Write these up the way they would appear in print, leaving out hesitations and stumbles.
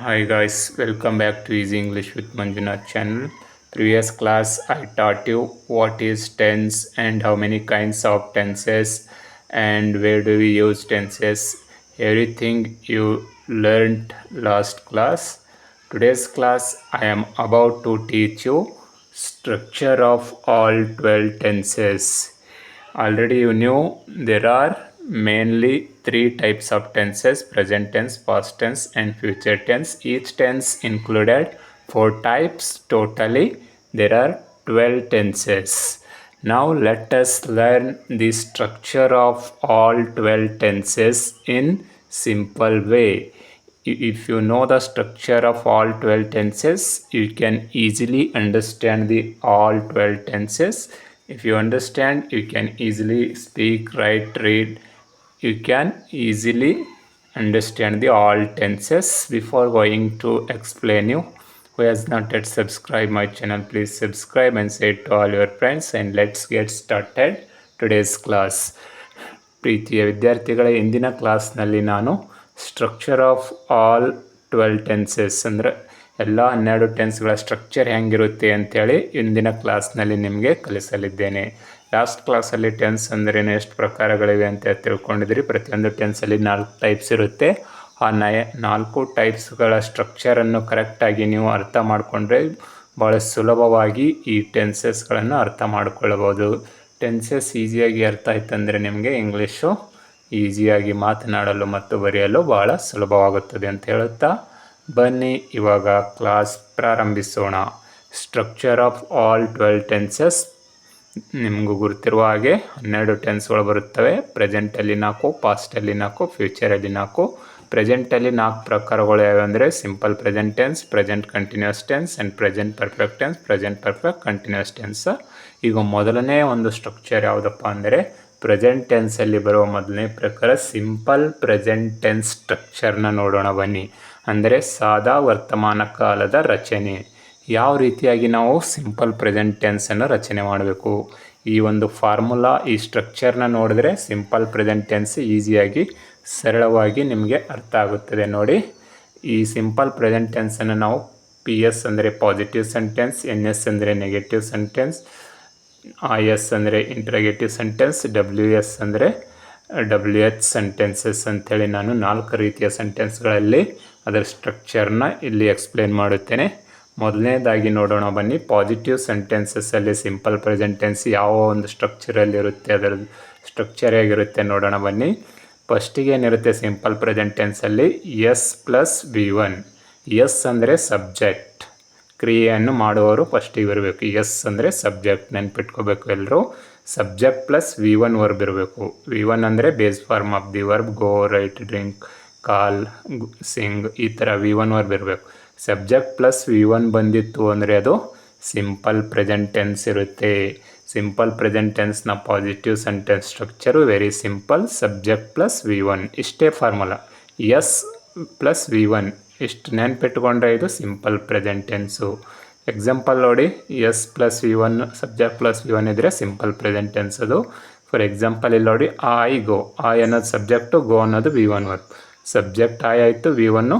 Hi guys, welcome back to Easy English with Manjunath channel. Previous class I taught you what is tense and how many kinds of tenses and where do we use tenses. Everything you learned last class. Today's class I am about to teach you structure of all 12 tenses. Already you knew there are mainly three types of tenses: present tense, past tense, and future tense. Each tense included four types. Totally, there are 12 tenses. Now let us learn the structure of all 12 tenses in simple way. If you know the structure of all 12 tenses, you can easily understand the all 12 tenses. If you understand, you can easily speak, write, read. You can easily understand the all tenses. Before going to explain you, who has not yet subscribed my channel, please subscribe and say it to all your friends, and let's get started today's class. ಪ್ರೀತಿಯ ವಿದ್ಯಾರ್ಥಿಗಳೇ, ಇಂದಿನ ಕ್ಲಾಸ್ನಲ್ಲಿ ನಾನು structure of all 12 tenses ಅಂದರೆ ಎಲ್ಲ 12 ಟೆನ್ಸ್ಗಳ structure ಹೆಂಗಿರುತ್ತೆ ಅಂಥೇಳಿ ಇಂದಿನ ಕ್ಲಾಸ್ನಲ್ಲಿ ನಿಮಗೆ ಕಲಿಸಲಿದ್ದೇನೆ. ಲಾಸ್ಟ್ ಕ್ಲಾಸಲ್ಲಿ ಟೆನ್ಸ್ ಅಂದ್ರೇನು, ಎಷ್ಟು ಪ್ರಕಾರಗಳಿವೆ ಅಂತ ತಿಳ್ಕೊಂಡಿದ್ರಿ. ಪ್ರತಿಯೊಂದು ಟೆನ್ಸಲ್ಲಿ 4 ಟೈಪ್ಸ್ ಇರುತ್ತೆ. ಆ 4 ಟೈಪ್ಸ್ಗಳ ಸ್ಟ್ರಕ್ಚರನ್ನು ಕರೆಕ್ಟಾಗಿ ನೀವು ಅರ್ಥ ಮಾಡಿಕೊಂಡ್ರೆ ಭಾಳ ಸುಲಭವಾಗಿ ಈ ಟೆನ್ಸಸ್ಗಳನ್ನು ಅರ್ಥ ಮಾಡಿಕೊಳ್ಳಬಹುದು. ಟೆನ್ಸಸ್ ಈಸಿಯಾಗಿ ಅರ್ಥ ಆಯ್ತಂದರೆ ನಿಮಗೆ ಇಂಗ್ಲೀಷು ಈಸಿಯಾಗಿ ಮಾತನಾಡಲು ಮತ್ತು ಬರೆಯಲು ಭಾಳ ಸುಲಭವಾಗುತ್ತದೆ ಅಂತ ಹೇಳುತ್ತಾ ಬನ್ನಿ ಇವಾಗ ಕ್ಲಾಸ್ ಪ್ರಾರಂಭಿಸೋಣ. Structure of all 12 tenses. ನಿಮಗೂ ಗುರುತಿರುವ ಹಾಗೆ 12 ಟೆನ್ಸ್ಗಳು ಬರುತ್ತವೆ. ಪ್ರೆಸೆಂಟಲ್ಲಿ 4, ಪಾಸ್ಟಲ್ಲಿ 4, ಫ್ಯೂಚರಲ್ಲಿ 4. ಪ್ರೆಸೆಂಟಲ್ಲಿ 4 ಪ್ರಕಾರಗಳು ಯಾವೆಂದರೆ simple present tense, present continuous tense and present perfect tense, present perfect continuous tense. ಈಗ ಮೊದಲನೇ ಒಂದು ಸ್ಟ್ರಕ್ಚರ್ ಯಾವುದಪ್ಪ ಅಂದರೆ ಪ್ರೆಸೆಂಟ್ ಟೆನ್ಸಲ್ಲಿ ಬರುವ ಮೊದಲನೇ ಪ್ರಕಾರ ಸಿಂಪಲ್ ಪ್ರೆಸೆಂಟ್ ಟೆನ್ಸ್ ಸ್ಟ್ರಕ್ಚರ್ನ ನೋಡೋಣ ಬನ್ನಿ. ಅಂದರೆ ಸಾದಾ ವರ್ತಮಾನ ಕಾಲದ ರಚನೆ. ಯಾವ ರೀತಿಯಾಗಿ ನಾವು ಸಿಂಪಲ್ ಪ್ರೆಸೆಂಟ್ ಟೆನ್ಸನ್ನು ರಚನೆ ಮಾಡಬೇಕು, ಈ ಒಂದು ಫಾರ್ಮುಲಾ, ಈ ಸ್ಟ್ರಕ್ಚರ್ನ ನೋಡಿದ್ರೆ ಸಿಂಪಲ್ ಪ್ರೆಸೆಂಟ್ ಟೆನ್ಸ್ ಈಸಿಯಾಗಿ ಸರಳವಾಗಿ ನಿಮಗೆ ಅರ್ಥ ಆಗುತ್ತದೆ. ನೋಡಿ, ಈ ಸಿಂಪಲ್ ಪ್ರೆಸೆಂಟ್ ಟೆನ್ಸನ್ನು ನಾವು PS ಅಂದರೆ ಪಾಸಿಟಿವ್ ಸೆಂಟೆನ್ಸ್, NS ಅಂದರೆ ನೆಗೆಟಿವ್ ಸೆಂಟೆನ್ಸ್, IS ಅಂದರೆ ಇಂಟ್ರಗೇಟಿವ್ ಸೆಂಟೆನ್ಸ್, WS ಅಂದರೆ WH ಸೆಂಟೆನ್ಸಸ್ ಅಂಥೇಳಿ ನಾನು 4 ರೀತಿಯ ಸೆಂಟೆನ್ಸ್ಗಳಲ್ಲಿ ಅದರ ಸ್ಟ್ರಕ್ಚರ್ನ ಇಲ್ಲಿ ಎಕ್ಸ್ಪ್ಲೇನ್ ಮಾಡುತ್ತೇನೆ. ಮೊದಲನೇದಾಗಿ ನೋಡೋಣ ಬನ್ನಿ. ಪಾಸಿಟಿವ್ ಸೆಂಟೆನ್ಸಸ್ಸಲ್ಲಿ ಸಿಂಪಲ್ ಪ್ರೆಸೆಂಟ್ ಟೆನ್ಸ್ ಯಾವ ಒಂದು ಸ್ಟ್ರಕ್ಚರಲ್ಲಿ ಇರುತ್ತೆ, ಅದರ ಸ್ಟ್ರಕ್ಚರ್ ಹೇಗಿರುತ್ತೆ ನೋಡೋಣ ಬನ್ನಿ. ಫಸ್ಟಿಗೆ ಏನಿರುತ್ತೆ ಸಿಂಪಲ್ ಪ್ರೆಸೆಂಟ್ ಟೆನ್ಸಲ್ಲಿ S + V1. S ಅಂದರೆ ಸಬ್ಜೆಕ್ಟ್, ಕ್ರಿಯೆಯನ್ನು ಮಾಡುವವರು ಫಸ್ಟಿಗೆ ಬರಬೇಕು. S ಅಂದರೆ ಸಬ್ಜೆಕ್ಟ್, ನೆನ್ಪಿಟ್ಕೋಬೇಕು ಎಲ್ಲರೂ. ಸಬ್ಜೆಕ್ಟ್ ಪ್ಲಸ್ V1 ವರ್ಬ್ ಇರಬೇಕು. V1 ಅಂದರೆ base form of the verb. Go, write, drink, call, sing, ಈ ಥರ V1 ವರ್ಬ್ ಇರಬೇಕು. ಸಬ್ಜೆಕ್ಟ್ ಪ್ಲಸ್ V1 ಬಂದಿತ್ತು ಅಂದರೆ ಅದು ಸಿಂಪಲ್ ಪ್ರೆಸೆಂಟ್ ಟೆನ್ಸ್ ಇರುತ್ತೆ. ಸಿಂಪಲ್ ಪ್ರೆಸೆಂಟ್ ಟೆನ್ಸ್ನ positive sentence structure very simple. Subject plus V1, ಇಷ್ಟೇ ಫಾರ್ಮುಲಾ. S + V1 ಇಷ್ಟು ನೆನ್ಪಿಟ್ಕೊಂಡ್ರೆ ಇದು ಸಿಂಪಲ್ ಪ್ರೆಸೆಂಟ್ ಟೆನ್ಸು. ಎಕ್ಸಾಂಪಲ್ ನೋಡಿ, S + V1 subject plus V1 ಇದ್ದರೆ ಸಿಂಪಲ್ ಪ್ರೆಸೆಂಟ್ ಟೆನ್ಸ್ ಅದು. ಫಾರ್ ಎಕ್ಸಾಂಪಲ್ ಇಲ್ಲಿ ನೋಡಿ, ಐ ಗೋ. ಐ ಅನ್ನೋದು ಸಬ್ಜೆಕ್ಟು, ಗೋ ಅನ್ನೋದು V1 ವರ್ಬ್. ಸಬ್ಜೆಕ್ಟ್ ಐ ಆಯಿತು, V1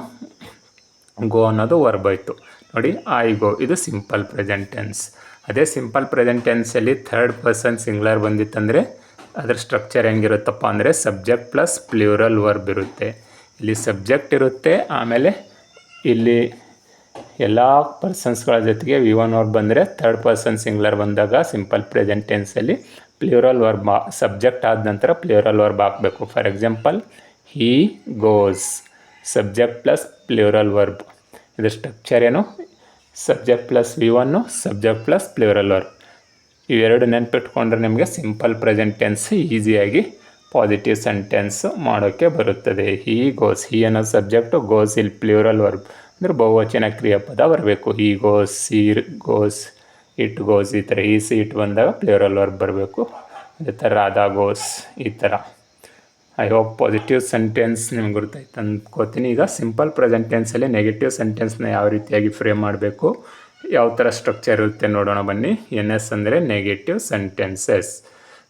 ಗೋ ಅನ್ನೋದು ವರ್ಬ್ ಆಯಿತು. ನೋಡಿ, ಐ ಗೋ, ಇದು ಸಿಂಪಲ್ ಪ್ರೆಸೆಂಟ್ ಟೆನ್ಸ್. ಅದೇ ಸಿಂಪಲ್ ಪ್ರೆಸೆಂಟ್ ಟೆನ್ಸಲ್ಲಿ ಥರ್ಡ್ ಪರ್ಸನ್ ಸಿಂಗ್ಯುಲರ್ ಬಂದಿತ್ತಂದರೆ ಅದರ ಸ್ಟ್ರಕ್ಚರ್ ಹೆಂಗಿರುತ್ತಪ್ಪ ಅಂದರೆ ಸಬ್ಜೆಕ್ಟ್ ಪ್ಲಸ್ ಪ್ಲ್ಯೂರಲ್ ವರ್ಬ್ ಇರುತ್ತೆ. ಇಲ್ಲಿ ಸಬ್ಜೆಕ್ಟ್ ಇರುತ್ತೆ, ಆಮೇಲೆ ಇಲ್ಲಿ ಎಲ್ಲ ಪರ್ಸನ್ಸ್ಗಳ ಜೊತೆಗೆ V1 ವರ್ಬ್ ಬಂದರೆ ಥರ್ಡ್ ಪರ್ಸನ್ ಸಿಂಗ್ಯುಲರ್ ಬಂದಾಗ ಸಿಂಪಲ್ ಪ್ರೆಸೆಂಟ್ ಟೆನ್ಸಲ್ಲಿ ಪ್ಲ್ಯೂರಲ್ ವರ್ಬ್, ಸಬ್ಜೆಕ್ಟ್ ಆದ ನಂತರ ಪ್ಲ್ಯೂರಲ್ ವರ್ಬ್ ಹಾಕಬೇಕು. For example, he goes, subject plus plural verb. ಇದರ ಸ್ಟ್ರಕ್ಚರ್ ಏನು? Subject plus V1, subject plus plural verb. ಇವೆರಡು ನೆನ್ಪಿಟ್ಕೊಂಡ್ರೆ ನಿಮಗೆ ಸಿಂಪಲ್ ಪ್ರೆಸೆಂಟ್ ಟೆನ್ಸ್ ಈಸಿಯಾಗಿ ಪಾಸಿಟಿವ್ ಸೆಂಟೆನ್ಸ್ ಮಾಡೋಕ್ಕೆ ಬರುತ್ತದೆ. ಹೀ ಗೋಸ್, ಹೀ ಅನ್ನೋ ಸಬ್ಜೆಕ್ಟು, ಗೋಸ್ ಇಲ್ಲಿ ಪ್ಲ್ಯೂರಲ್ ವರ್ಬ್ ಅಂದರೆ ಬಹುವಚನ ಕ್ರಿಯಾಪದ ಬರಬೇಕು. He goes, she goes, it goes, ಈ ಥರ ಈ ಸಿ ಇಟ್ ಬಂದಾಗ ಪ್ಲ್ಯೂರಲ್ ವರ್ಬ್ ಬರಬೇಕು. ಅದೇ ಥರ ರಾಧಾ ಗೋಸ್, ಈ ಥರ. ಐ ಹೋಪ್ ಪಾಸಿಟಿವ್ ಸೆಂಟೆನ್ಸ್ ನಿಮ್ಗೆ ಗೊತ್ತಾಯ್ತು ಅಂದ್ಕೋತೀನಿ. ಈಗ ಸಿಂಪಲ್ ಪ್ರೆಸೆಂಟ್ ಟೆನ್ಸಲ್ಲಿ ನೆಗೆಟಿವ್ ಸೆಂಟೆನ್ಸ್ನ ಯಾವ ರೀತಿಯಾಗಿ ಫ್ರೇಮ್ ಮಾಡಬೇಕು, ಯಾವ ಥರ ಸ್ಟ್ರಕ್ಚರ್ ಇರುತ್ತೆ ನೋಡೋಣ ಬನ್ನಿ. NS ಅಂದರೆ negative sentences.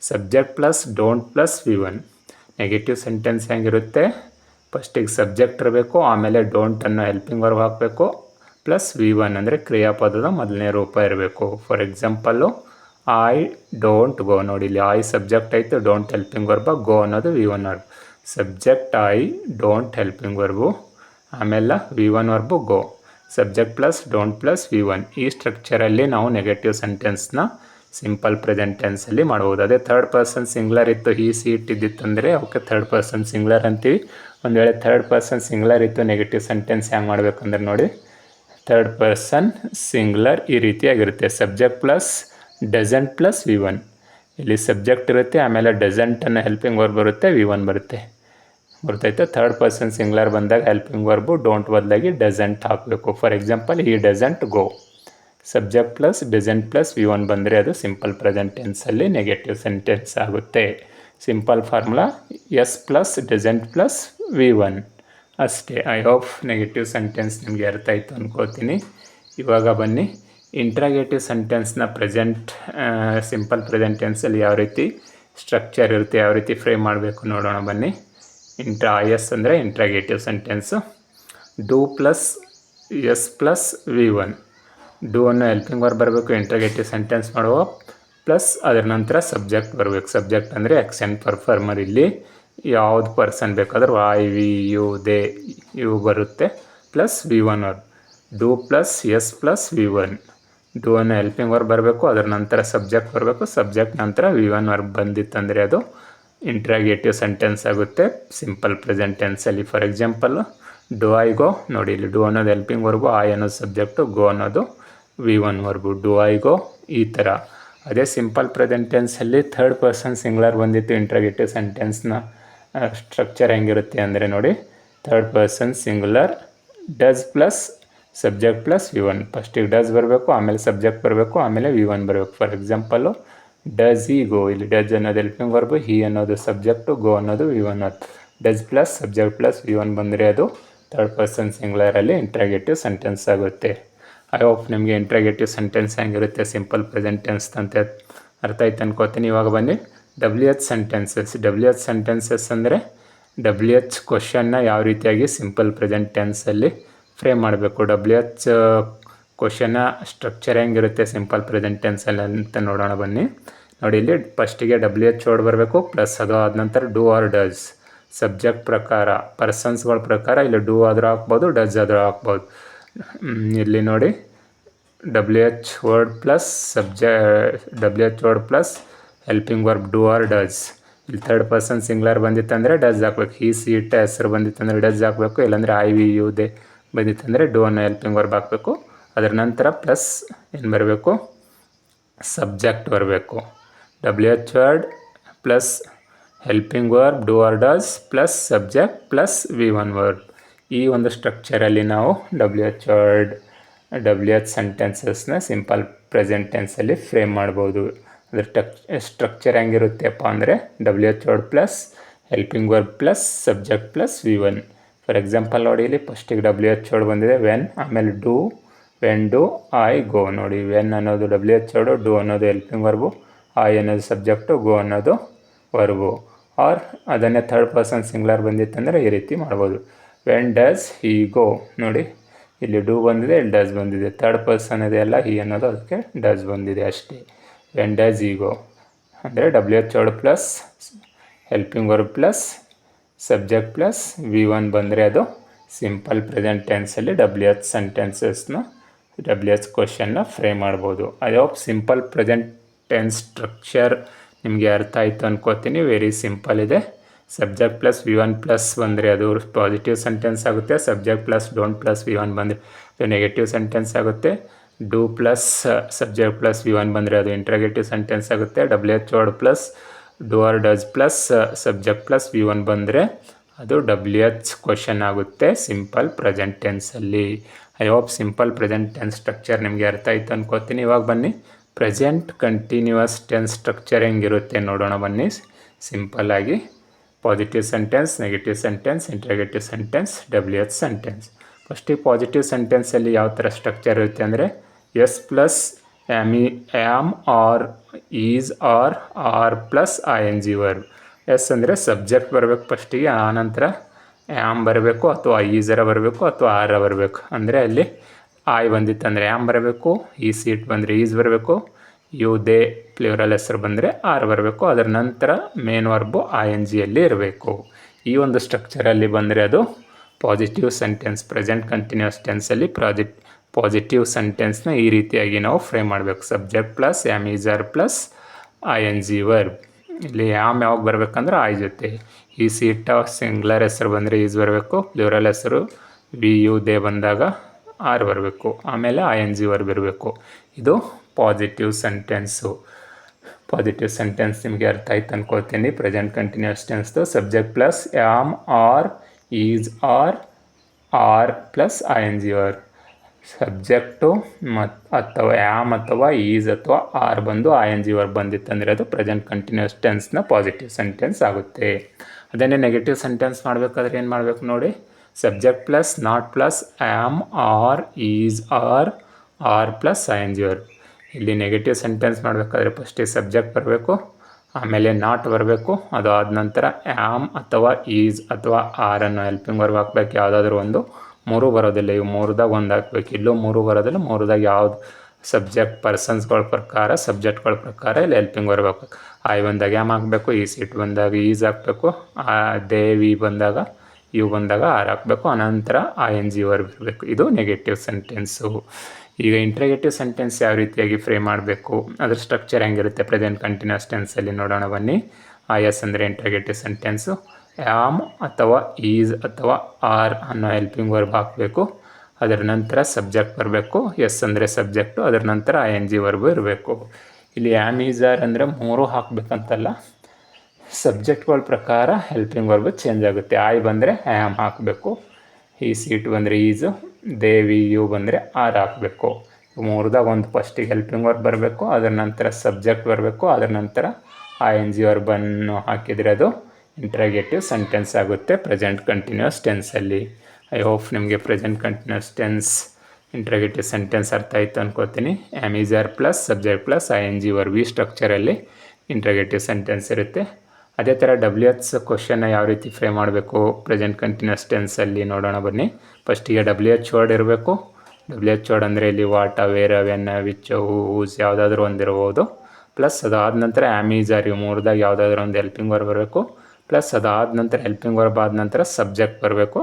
Subject plus don't plus V1. Negative sentence ಹೆಂಗಿರುತ್ತೆ? ಫಸ್ಟಿಗೆ ಸಬ್ಜೆಕ್ಟ್ ಇರಬೇಕು, ಆಮೇಲೆ ಡೋಂಟ್ ಅನ್ನೋ ಹೆಲ್ಪಿಂಗ್ ವರ್ಬ್ ಹಾಕಬೇಕು, ಪ್ಲಸ್ V1 ಅಂದರೆ ಕ್ರಿಯಾಪದದ ಮೊದಲನೇ ರೂಪ ಇರಬೇಕು. For example I don't go. ನೋಡಿ ಇಲ್ಲಿ ಐ ಸಬ್ಜೆಕ್ಟ್ ಆಯಿತು, ಡೋಂಟ್ ಹೆಲ್ಪಿಂಗ್ ವರ್ಬ, ಗೋ ಅನ್ನೋದು V1 verb. Subject I, don't helping verb, ಆಮೇಲೆ V1 verb go, subject plus don't plus V1. ಈ ಸ್ಟ್ರಕ್ಚರಲ್ಲಿ ನಾವು ನೆಗೆಟಿವ್ ಸೆಂಟೆನ್ಸ್ನ ಸಿಂಪಲ್ ಪ್ರೆಸೆಂಟ್ ಟೆನ್ಸಲ್ಲಿ ಮಾಡ್ಬೋದು. ಅದೇ ಥರ್ಡ್ ಪರ್ಸನ್ ಸಿಂಗ್ಲರ್ ಇತ್ತು, ಈ ಸೀಟ್ ಇದ್ದಿತ್ತಂದರೆ ಅವಕ್ಕೆ ಥರ್ಡ್ ಪರ್ಸನ್ ಸಿಂಗ್ಲರ್ ಅಂತೀವಿ. ಒಂದು ವೇಳೆ ಥರ್ಡ್ ಪರ್ಸನ್ ಸಿಂಗ್ಲರ್ ಇತ್ತು, ನೆಗೆಟಿವ್ ಸೆಂಟೆನ್ಸ್ ಹ್ಯಾಂಗೆ ಮಾಡಬೇಕಂದ್ರೆ ನೋಡಿ, ಥರ್ಡ್ ಪರ್ಸನ್ ಸಿಂಗ್ಲರ್ ಈ ರೀತಿಯಾಗಿರುತ್ತೆ. Subject plus doesn't plus V1. ಇಲ್ಲಿ ಸಬ್ಜೆಕ್ಟ್ ಇರುತ್ತೆ, ಆಮೇಲೆ ಡಸಂಟ್ ಅನ್ನೋ ಹೆಲ್ಪಿಂಗ್ ವರ್ಬ್ ಬರುತ್ತೆ, V1 ಬರುತ್ತೆ. ಗೊತ್ತಾಯ್ತು. ಥರ್ಡ್ ಪರ್ಸನ್ ಸಿಂಗ್ಲರ್ ಬಂದಾಗ ಹೆಲ್ಪಿಂಗ್ ವರ್ಬು ಡೋಂಟ್ ಬದಲಾಗಿ ಡಸಂಟ್ ಹಾಕಬೇಕು. ಫಾರ್ ಎಕ್ಸಾಂಪಲ್ ಈ doesn't go. Subject plus doesn't plus V1 ಬಂದರೆ ಅದು ಸಿಂಪಲ್ ಪ್ರೆಸೆಂಟ್ ಟೆನ್ಸಲ್ಲಿ ನೆಗೆಟಿವ್ ಸೆಂಟೆನ್ಸ್ ಆಗುತ್ತೆ. Simple formula S plus doesn't plus V1 ಅಷ್ಟೇ. ಐ ಹೋಪ್ ನೆಗೆಟಿವ್ ಸೆಂಟೆನ್ಸ್ ನಿಮಗೆ ಅರ್ಥ ಆಯಿತು ಅಂದ್ಕೋತೀನಿ. ಇವಾಗ ಬನ್ನಿ ಇಂಟ್ರಾಗೇಟಿವ್ ಸೆಂಟೆನ್ಸ್ನ ಸಿಂಪಲ್ ಪ್ರೆಸೆಂಟ್ ಟೆನ್ಸಲ್ಲಿ ಯಾವ ರೀತಿ ಸ್ಟ್ರಕ್ಚರ್ ಇರುತ್ತೆ, ಯಾವ ರೀತಿ ಫ್ರೇಮ್ ಮಾಡಬೇಕು ನೋಡೋಣ ಬನ್ನಿ. IS ಅಂದರೆ interrogative sentence. Do plus S plus V1. Do ಅನ್ನೋ ಹೆಲ್ಪಿಂಗ್ ವರ್ಬ್ ಬರಬೇಕು ಇಂಟ್ರಾಗೇಟಿವ್ ಸೆಂಟೆನ್ಸ್ ಮಾಡುವ, ಪ್ಲಸ್ ಅದರ ನಂತರ ಸಬ್ಜೆಕ್ಟ್ ಬರಬೇಕು. ಸಬ್ಜೆಕ್ಟ್ ಅಂದರೆ ಆ್ಯಕ್ಷನ್ ಪರ್ಫಾರ್ಮರ್. ಇಲ್ಲಿ ಯಾವುದು ಪರ್ಸನ್ ಬೇಕಾದರೂ ಐ, ವಿ, ಯು, ದೇ ಇವು ಬರುತ್ತೆ, plus V1 verb. Do plus S plus V1. Do ಅನ್ನೋ ಹೆಲ್ಪಿಂಗ್ ವರ್ಬ್ ಬರಬೇಕು, ಅದರ ನಂತರ ಸಬ್ಜೆಕ್ಟ್ ಬರಬೇಕು, ಸಬ್ಜೆಕ್ಟ್ ನಂತರ V1 ವರ್ಬ್ ಬಂದಿತ್ತಂದರೆ ಅದು ಇಂಟ್ರಾಗೇಟಿವ್ ಸೆಂಟೆನ್ಸ್ ಆಗುತ್ತೆ ಸಿಂಪಲ್ ಪ್ರೆಸೆಂಟ್ ಟೆನ್ಸಲ್ಲಿ. For example do I go. ನೋಡಿ ಇಲ್ಲಿ ಡೂ ಅನ್ನೋದು ಹೆಲ್ಪಿಂಗ್ ವರ್ಬು, ಐ ಅನ್ನೋದು ಸಬ್ಜೆಕ್ಟು, ಗೋ ಅನ್ನೋದು V1 verb. Do I go ಈ ಥರ. ಅದೇ ಸಿಂಪಲ್ ಪ್ರೆಸೆಂಟ್ ಟೆನ್ಸಲ್ಲಿ ಥರ್ಡ್ ಪರ್ಸನ್ ಸಿಂಗ್ಲರ್ ಬಂದಿತ್ತು. ಇಂಟ್ರಾಗೇಟಿವ್ ಸೆಂಟೆನ್ಸ್ನ ಸ್ಟ್ರಕ್ಚರ್ ಹೆಂಗಿರುತ್ತೆ ಅಂದರೆ ನೋಡಿ, third person singular does plus subject plus V1. ಫಸ್ಟಿಗೆ ಡಸ್ ಬರಬೇಕು, ಆಮೇಲೆ ಸಬ್ಜೆಕ್ಟ್ ಬರಬೇಕು, ಆಮೇಲೆ V1 ಬರಬೇಕು. ಫಾರ್ ಎಕ್ಸಾಂಪಲ್ಲು ಡಸ್ ಈ ಗೋ. ಇಲ್ಲಿ ಡಸ್ ಅನ್ನೋದು ಹೆಲ್ಪಿಂಗ್ ವರ್ಬು, ಹಿ ಅನ್ನೋದು ಸಬ್ಜೆಕ್ಟು, ಗೋ ಅನ್ನೋದು V1 verb. Does plus subject plus V1 ಬಂದರೆ ಅದು ಥರ್ಡ್ ಪರ್ಸನ್ ಸಿಂಗ್ಯುಲರಲ್ಲಿ ಇಂಟ್ರಾಗೇಟಿವ್ ಸೆಂಟೆನ್ಸ್ ಆಗುತ್ತೆ. ಐ ಹೋಪ್ ನಿಮಗೆ ಇಂಟ್ರಾಗೇಟಿವ್ ಸೆಂಟೆನ್ಸ್ ಹೆಂಗಿರುತ್ತೆ ಸಿಂಪಲ್ ಪ್ರೆಸೆಂಟ್ ಟೆನ್ಸ್ ಅಂತ ಅರ್ಥ ಆಯ್ತು ಅನ್ಕೋತೀನಿ. ಇವಾಗ ಬನ್ನಿ WH ಸೆಂಟೆನ್ಸಸ್. WH ಸೆಂಟೆನ್ಸಸ್ ಅಂದರೆ WH ಕ್ವಶನ್ನ ಯಾವ ರೀತಿಯಾಗಿ ಸಿಂಪಲ್ ಪ್ರೆಸೆಂಟ್ ಟೆನ್ಸಲ್ಲಿ ಫ್ರೇಮ್ ಮಾಡಬೇಕು. WH ಕ್ವಶನ್ನ ಸ್ಟ್ರಕ್ಚರ್ ಹೆಂಗಿರುತ್ತೆ ಸಿಂಪಲ್ ಪ್ರೆಸೆಂಟ್ ಟೆನ್ಸಲ್ಲಿ ಅಂತ ನೋಡೋಣ ಬನ್ನಿ. ನೋಡಿ ಇಲ್ಲಿ ಫಸ್ಟಿಗೆ WH ವರ್ಡ್ ಬರಬೇಕು, ಪ್ಲಸ್ ಅದು ಆದ ನಂತರ ಡೂ ಆರ್ ಡಸ್. ಸಬ್ಜೆಕ್ಟ್ ಪ್ರಕಾರ, ಪರ್ಸನ್ಸ್ಗಳ ಪ್ರಕಾರ ಇಲ್ಲಿ ಡೂ ಆದರೂ ಹಾಕ್ಬೋದು, ಡಸ್ ಆದರೂ ಹಾಕ್ಬೋದು. ಇಲ್ಲಿ ನೋಡಿ WH word plus WH word plus helping verb do or does. ಇಲ್ಲಿ ಥರ್ಡ್ ಪರ್ಸನ್ ಸಿಂಗ್ಲರ್ ಬಂದಿತ್ತಂದರೆ ಡಸ್ ಹಾಕ್ಬೇಕು. ಈ ಸೀಟ್ ಹೆಸರು ಬಂದಿತ್ತಂದರೆ ಡಸ್ ಹಾಕಬೇಕು, ಇಲ್ಲಾಂದರೆ ಐ, ವಿ, ಯು, ದೇ ಬಂದಿತ್ತಂದರೆ ಡೂ ಅನ್ನೋ ಹೆಲ್ಪಿಂಗ್ ವರ್ಬ್ ಹಾಕಬೇಕು. ಅದರ ನಂತರ ಪ್ಲಸ್ ಏನು ಬರಬೇಕು, ಸಬ್ಜೆಕ್ಟ್ ಬರಬೇಕು. WH word plus helping verb do or does plus subject plus V1 verb. ಈ ಒಂದು ಸ್ಟ್ರಕ್ಚರಲ್ಲಿ ನಾವು WH ಸೆಂಟೆನ್ಸಸ್ನ ಸಿಂಪಲ್ ಪ್ರೆಸೆಂಟ್ ಟೆನ್ಸಲ್ಲಿ ಫ್ರೇಮ್ ಮಾಡ್ಬೋದು. ಅದ್ರ ಸ್ಟ್ರಕ್ಚರ್ ಹೆಂಗಿರುತ್ತೆಪ್ಪ ಅಂದರೆ WH word plus helping verb plus subject plus V1. For example ನೋಡಿ ಇಲ್ಲಿ ಫಸ್ಟಿಗೆ WH ವರ್ಡ್ ಬಂದಿದೆ ವೆನ್, ಆಮೇಲೆ do, when do I go. ನೋಡಿ ವೆನ್ ಅನ್ನೋದು WH ವರ್ಡು, ಡೂ ಅನ್ನೋದು ಹೆಲ್ಪಿಂಗ್ ವರ್ಬು, ಐ ಅನ್ನೋದು ಸಬ್ಜೆಕ್ಟು, ಗೋ ಅನ್ನೋದು ವರ್ಬು. ಆರ್ ಅದನ್ನೇ ಥರ್ಡ್ ಪರ್ಸನ್ ಸಿಂಗ್ಲರ್ ಬಂದಿತ್ತಂದರೆ ಈ ರೀತಿ ಮಾಡ್ಬೋದು. ವೆನ್ ಡಸ್ ಹಿ ಗೋ. ನೋಡಿ ಇಲ್ಲಿ ಡೂ ಬಂದಿದೆ, ಇಲ್ಲಿ ಡಸ್ ಬಂದಿದೆ. ಥರ್ಡ್ ಪರ್ಸನ್ ಇದೆಯಲ್ಲ ಹಿ ಅನ್ನೋದು, ಅದಕ್ಕೆ ಡಸ್ ಬಂದಿದೆ ಅಷ್ಟೇ. ವೆನ್ ಡಸ್ ಹಿ ಗೋ ಅಂದರೆ WH word plus helping verb plus subject plus V1 ಬಂದರೆ ಅದು ಸಿಂಪಲ್ ಪ್ರೆಸೆಂಟ್ ಟೆನ್ಸಲ್ಲಿ WH ಸೆಂಟೆನ್ಸಸ್ನ WH ಕ್ವಶನ್ನ ಫ್ರೇಮ್ ಮಾಡ್ಬೋದು. I hope simple present tense structure ನಿಮಗೆ ಅರ್ಥ ಆಯಿತು ಅನ್ಕೋತೀನಿ. ವೆರಿ ಸಿಂಪಲ್ ಇದೆ. ಸಬ್ಜೆಕ್ಟ್ ಪ್ಲಸ್ V1 ಪ್ಲಸ್ ಬಂದರೆ ಅದು ಪಾಸಿಟಿವ್ ಸೆಂಟೆನ್ಸ್ ಆಗುತ್ತೆ. Subject plus don't plus V1 ಬಂದರೆ ಅದು ನೆಗೆಟಿವ್ ಸೆಂಟೆನ್ಸ್ ಆಗುತ್ತೆ. Do plus subject plus V1 ಬಂದರೆ ಅದು ಇಂಟ್ರಾಗೇಟಿವ್ ಸೆಂಟೆನ್ಸ್ ಆಗುತ್ತೆ. WH word plus do or does plus subject plus V1 ಬಂದರೆ ಅದು WH ಕ್ವಶನ್ ಆಗುತ್ತೆ ಸಿಂಪಲ್ ಪ್ರೆಸೆಂಟ್ ಟೆನ್ಸಲ್ಲಿ. I hope simple present tense structure ನಿಮಗೆ ಅರ್ಥ ಆಯಿತು ಅನ್ಕೋತೀನಿ. ಇವಾಗ ಬನ್ನಿ ಪ್ರೆಸೆಂಟ್ ಕಂಟಿನ್ಯೂಯಸ್ ಟೆನ್ಸ್ ಸ್ಟ್ರಕ್ಚರ್ ಹೆಂಗಿರುತ್ತೆ ನೋಡೋಣ ಬನ್ನಿ. ಸಿಂಪಲ್ ಆಗಿ positive sentence, negative sentence, interrogative sentence, WH sentence. ಫಸ್ಟಿಗೆ ಪಾಸಿಟಿವ್ ಸೆಂಟೆನ್ಸಲ್ಲಿ ಯಾವ ಥರ ಸ್ಟ್ರಕ್ಚರ್ ಇರುತ್ತೆ ಅಂದರೆ S plus am are is R plus ING verb. S ಅಂದರೆ ಸಬ್ಜೆಕ್ಟ್ ಬರಬೇಕು ಫಸ್ಟಿಗೆ, ಆನಂತರ ಆ್ಯಮ್ ಬರಬೇಕು ಅಥವಾ ಈಸರ ಬರಬೇಕು ಅಥವಾ ಆರ ಬರಬೇಕು. ಅಂದರೆ ಅಲ್ಲಿ ಆಯ್ ಬಂದಿತ್ತಂದರೆ ಆ್ಯಮ್ ಬರಬೇಕು, ಈ ಸೀಟ್ ಬಂದರೆ ಈಸ್ ಬರಬೇಕು, ಯು ದೇ ಪ್ಲೂರಲ್ ಹೆಸರು ಬಂದರೆ ಆರ್ ಬರಬೇಕು. ಅದರ ನಂತರ ಮೇನ್ ವರ್ಬು INGಯಲ್ಲಿ ಇರಬೇಕು. ಈ ಒಂದು ಸ್ಟ್ರಕ್ಚರಲ್ಲಿ ಬಂದರೆ ಅದು ಪಾಸಿಟಿವ್ ಸೆಂಟೆನ್ಸ್. ಪ್ರೆಸೆಂಟ್ ಕಂಟಿನ್ಯೂಸ್ ಟೆನ್ಸಲ್ಲಿ ಪಾಸಿಟಿವ್ ಸೆಂಟೆನ್ಸ್ನ ಈ ರೀತಿಯಾಗಿ ನಾವು ಫ್ರೇಮ್ ಮಾಡಬೇಕು. Subject plus am is R plus ING verb. ಇಲ್ಲಿ ಆ್ಯಮ್ ಯಾವಾಗ ಬರಬೇಕಂದ್ರೆ ಆಯ್ ಜೊತೆ, ಈ ಸೀಟ ಸಿಂಗ್ಯುಲರ್ ಹೆಸರು ಬಂದರೆ ಈಸ್ ಬರಬೇಕು, ಪ್ಲೂರಲ್ ಹೆಸರು ವಿ ಯು ದೇ ಬಂದಾಗ ಆರ್ ಬರಬೇಕು, ಆಮೇಲೆ ING ವರ್ಬ್ ಇರಬೇಕು. ಇದು ಪಾಸಿಟಿವ್ ಸೆಂಟೆನ್ಸು. ಪಾಸಿಟಿವ್ ಸೆಂಟೆನ್ಸ್ ನಿಮಗೆ ಅರ್ಥ ಆಯ್ತು ಅನ್ಕೋತೀನಿ. ಪ್ರೆಸೆಂಟ್ ಕಂಟಿನ್ಯೂಸ್ ಟೆನ್ಸ್ದು subject plus am or is R plus ING ವರ್ಬ್. ಸಬ್ಜೆಕ್ಟು ಅಥವಾ ಆಮ್ ಅಥವಾ ಈಸ್ ಅಥವಾ ಆರ್ ಬಂದು ING ವರ್ಬ್ ಬಂದಿತ್ತಂದರೆ ಅದು ಪ್ರೆಸೆಂಟ್ ಕಂಟಿನ್ಯೂಸ್ ಟೆನ್ಸ್ನ ಪಾಸಿಟಿವ್ ಸೆಂಟೆನ್ಸ್ ಆಗುತ್ತೆ. ಅದನ್ನೇ ನೆಗೆಟಿವ್ ಸೆಂಟೆನ್ಸ್ ಮಾಡಬೇಕಾದ್ರೆ ಏನು ಮಾಡಬೇಕು ನೋಡಿ. Subject plus not plus am or is R plus ING verb. ಇಲ್ಲಿ ನೆಗೆಟಿವ್ ಸೆಂಟೆನ್ಸ್ ಮಾಡಬೇಕಾದ್ರೆ ಫಸ್ಟಿಗೆ ಸಬ್ಜೆಕ್ಟ್ ಬರಬೇಕು, ಆಮೇಲೆ ನಾಟ್ ಬರಬೇಕು, ಅದಾದ ನಂತರ ಆಮ್ ಅಥವಾ ಈಸ್ ಅಥವಾ ಆರ್ ಅನ್ನೋ ಹೆಲ್ಪಿಂಗ್ ವರ್ಬ್ ಹಾಕ್ಬೇಕು. ಯಾವುದಾದ್ರೂ ಒಂದು, ಮೂರು ಬರೋದಿಲ್ಲ, ಇವು ಮೂರದಾಗ ಒಂದು ಹಾಕ್ಬೇಕು. ಇಲ್ಲೂ ಮೂರು ಬರೋದಿಲ್ಲ, ಮೂರದಾಗ ಯಾವ್ದು ಸಬ್ಜೆಕ್ಟ್ ಪರ್ಸನ್ಸ್ಗಳ ಪ್ರಕಾರ ಸಬ್ಜೆಕ್ಟ್ಗಳ ಪ್ರಕಾರ ಇಲ್ಲಿ ಹೆಲ್ಪಿಂಗ್ ವರ್ಬ್ ಹಾಕ್ಬೇಕು. ಆಯ್ ಬಂದಾಗ ಆಮ್ ಹಾಕಬೇಕು, ಈ ಸೀಟ್ ಬಂದಾಗ ಈಸ್ ಹಾಕಬೇಕು, ದೇ ವಿ ಬಂದಾಗ ಯು ಬಂದಾಗ ಆರ್ ಹಾಕಬೇಕು, ಅನಂತರ ING ವರ್ಬ್ ಇರಬೇಕು. ಇದು ನೆಗೆಟಿವ್ ಸೆಂಟೆನ್ಸು. ಈಗ ಇಂಟ್ರಗೇಟಿವ್ ಸೆಂಟೆನ್ಸ್ ಯಾವ ರೀತಿಯಾಗಿ ಫ್ರೇಮ್ ಮಾಡಬೇಕು, ಅದ್ರ ಸ್ಟ್ರಕ್ಚರ್ ಹೆಂಗಿರುತ್ತೆ ಪ್ರೆಸೆಂಟ್ ಕಂಟಿನ್ಯೂಸ್ ಟೆನ್ಸಲ್ಲಿ ನೋಡೋಣ ಬನ್ನಿ. IS ಅಂದರೆ ಇಂಟ್ರಗೇಟಿವ್ ಸೆಂಟೆನ್ಸು. ಆಮ್ ಅಥವಾ ಈಸ್ ಅಥವಾ ಆರ್ ಅನ್ನೋ ಹೆಲ್ಪಿಂಗ್ ವರ್ಬ್ ಹಾಕಬೇಕು. ಅದರ ನಂತರ ಸಬ್ಜೆಕ್ಟ್ ಬರಬೇಕು, ಎಸ್ ಅಂದರೆ ಸಬ್ಜೆಕ್ಟು, ಅದರ ನಂತರ ING ವರ್ಬು ಇರಬೇಕು. ಇಲ್ಲಿ ಆಮ್ ಈಸ್ ಆರ್ ಅಂದರೆ ಮೂರು ಹಾಕಬೇಕಂತಲ್ಲ, ಸಬ್ಜೆಕ್ಟ್ಗಳ ಪ್ರಕಾರ ಹೆಲ್ಪಿಂಗ್ ವರ್ಬ್ ಚೇಂಜ್ ಆಗುತ್ತೆ. ಆಯ್ ಬಂದರೆ ಆಮ್ ಹಾಕಬೇಕು, ಈ ಸೀಟ್ ಬಂದರೆ ಈಸು, ದೇ ವಿ ಯು ಬಂದರೆ ಆರ್ ಹಾಕಬೇಕು. ಮೂರದಾಗ ಒಂದು ಫಸ್ಟಿಗೆ ಹೆಲ್ಪಿಂಗ್ ವರ್ಬ್ ಬರಬೇಕು, ಅದರ ನಂತರ ಸಬ್ಜೆಕ್ಟ್ ಬರಬೇಕು, ಅದರ ನಂತರ ING ವರ್ಬನ್ನು ಹಾಕಿದರೆ ಅದು ಇಂಟ್ರಗೇಟಿವ್ ಸೆಂಟೆನ್ಸ್ ಆಗುತ್ತೆ ಪ್ರೆಸೆಂಟ್ ಕಂಟಿನ್ಯೂಸ್ ಟೆನ್ಸಲ್ಲಿ. ಐ ಹೋಪ್ ನಿಮಗೆ present continuous tense interrogative sentence ಅರ್ಥ ಆಯಿತು ಅನ್ಕೋತೀನಿ. Am is R plus subject plus ING verb ಈ ಸ್ಟ್ರಕ್ಚರಲ್ಲಿ ಇಂಟ್ರಗೇಟಿವ್ ಸೆಂಟೆನ್ಸ್ ಇರುತ್ತೆ. ಅದೇ ಥರ WH ಕ್ವಶನ್ನ ಯಾವ ರೀತಿ ಫ್ರೇಮ್ ಮಾಡಬೇಕು ಪ್ರೆಸೆಂಟ್ ಕಂಟಿನ್ಯೂಸ್ ಟೆನ್ಸಲ್ಲಿ ನೋಡೋಣ ಬನ್ನಿ. ಫಸ್ಟಿಗೆ WH ವರ್ಡ್ ಇರಬೇಕು. WH ವರ್ಡ್ ಅಂದರೆ ಇಲ್ಲಿ ವಾಟ, ವೇರ, ವೆನ್, ವಿಚ್, ಹೂಸ್ ಯಾವುದಾದ್ರೂ ಒಂದಿರ್ಬೋದು. ಪ್ಲಸ್ ಅದಾದ ನಂತರ ಆಮ್ ಈಸ್ ಆರ್, ಇವು ಮೂರದಾಗ ಯಾವುದಾದ್ರೂ ಒಂದು ಹೆಲ್ಪಿಂಗ್ ವರ್ಬ್ ಬರಬೇಕು. ಪ್ಲಸ್ ಅದಾದ ನಂತರ ಹೆಲ್ಪಿಂಗ್ ವರ್ಬ್ ಆದ ನಂತರ ಸಬ್ಜೆಕ್ಟ್ ಬರಬೇಕು.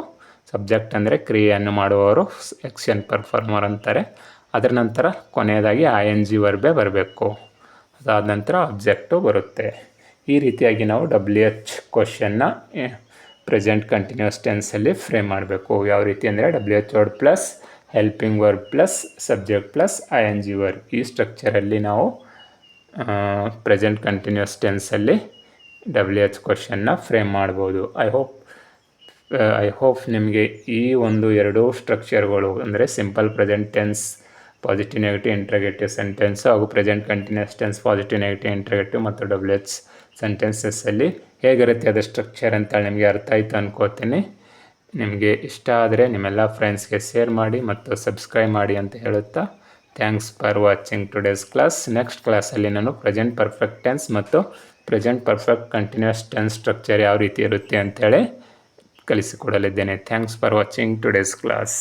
ಸಬ್ಜೆಕ್ಟ್ ಅಂದರೆ ಕ್ರಿಯೆಯನ್ನು ಮಾಡುವವರು, ಆ್ಯಕ್ಷನ್ ಪರ್ಫಾರ್ಮರ್ ಅಂತಾರೆ. ಅದರ ನಂತರ ಕೊನೆಯದಾಗಿ ING ವರ್ಬೇ ಬರಬೇಕು. ಅದಾದ ನಂತರ ಆಬ್ಜೆಕ್ಟು ಬರುತ್ತೆ. ಈ ರೀತಿಯಾಗಿ ನಾವು WH ಕ್ವಶನ್ನ ಪ್ರೆಸೆಂಟ್ ಕಂಟಿನ್ಯೂಸ್ ಟೆನ್ಸಲ್ಲಿ ಫ್ರೇಮ್ ಮಾಡಬೇಕು. ಯಾವ ರೀತಿ ಅಂದರೆ WH word plus helping verb plus subject plus ING verb ಈ ಸ್ಟ್ರಕ್ಚರಲ್ಲಿ ನಾವು ಪ್ರೆಸೆಂಟ್ ಕಂಟಿನ್ಯೂಸ್ ಟೆನ್ಸಲ್ಲಿ WH ಕ್ವಶನ್ನ ಫ್ರೇಮ್ ಮಾಡ್ಬೋದು. ಐ ಹೋಪ್ ನಿಮಗೆ ಈ ಎರಡು ಸ್ಟ್ರಕ್ಚರ್ಗಳು ಅಂದರೆ simple present tense positive negative interrogative sentence ಹಾಗೂ present continuous tense positive negative interrogative ಮತ್ತು WH ಸೆಂಟೆನ್ಸಸ್ಸಲ್ಲಿ ಹೇಗಿರುತ್ತೆ ಅದು ಸ್ಟ್ರಕ್ಚರ್ ಅಂತ ನಿಮಗೆ ಅರ್ಥ ಆಯಿತು ಅನ್ಕೋತೀನಿ. ನಿಮಗೆ ಇಷ್ಟ ಆದರೆ ನಿಮ್ಮೆಲ್ಲ ಫ್ರೆಂಡ್ಸ್ಗೆ ಶೇರ್ ಮಾಡಿ ಮತ್ತು ಸಬ್ಸ್ಕ್ರೈಬ್ ಮಾಡಿ ಅಂತ ಹೇಳುತ್ತಾ thanks for watching today's class. Next ಕ್ಲಾಸಲ್ಲಿ ನಾನು ಪ್ರೆಸೆಂಟ್ ಪರ್ಫೆಕ್ಟ್ ಟೆನ್ಸ್ ಮತ್ತು present perfect continuous tense structure ಯಾವ ರೀತಿ ಇರುತ್ತೆ ಅಂತೇಳಿ ಕಲಿಸಿಕೊಡಲಿದ್ದೇನೆ. Thanks for watching today's class.